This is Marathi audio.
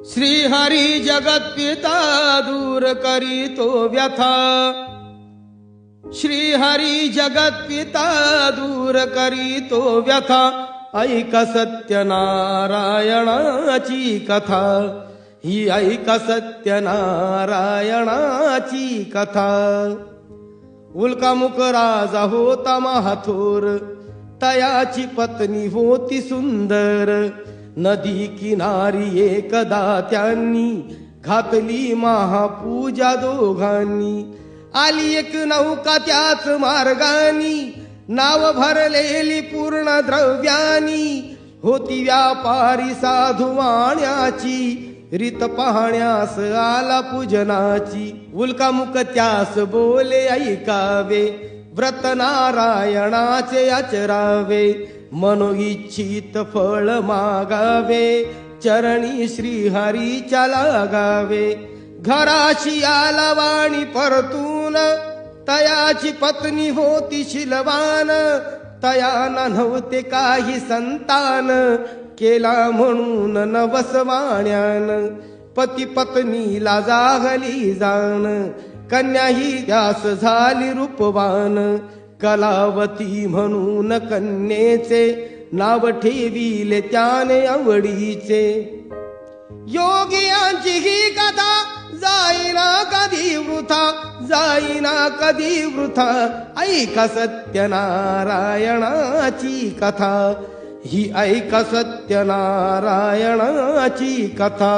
श्री हरी जगत पिता दूर करीतो व्यथा। श्री हरी जगत पिता दूर करीतो व्यथा। ऐक सत्यनारायणाची कथा, ही ऐक सत्यनारायणाची कथा। उल्कामुख राजा होता महाथोर, तयाची पत्नी होती सुंदर। नदी किनारी एकदा त्यांनी घातली महापूजा दोघांनी। आली एक नौका त्याच मार्गानी, नाव भरलेली पूर्ण द्रव्यानी। होती व्यापारी साधू वाण्याची, रीत पाहण्यास आला पूजनाची। उल्कामुख त्यास बोले ऐकावे, व्रत नारायणाचे आचरावे। मनोइच्छित फळ मागावे, चरणी श्री हरीच्या लागावे। घराशी आला वाणी परतून, तयाची पत्नी होती शीलवान। तयाना नव्हते काही संतान, केला म्हणून नवस वाण्यान। पती पत्नीला जागली जाण, कन्या ही त्यास झाली रूपवान। कलावती म्हणून कन्येचे, नाव ठेविले त्याने आवडीचे। योगियांची ही कथा जाईना कधी वृथा, जाईना कधी वृथा। ऐका सत्यनारायणाची कथा, ही ऐका सत्यनारायणाची कथा।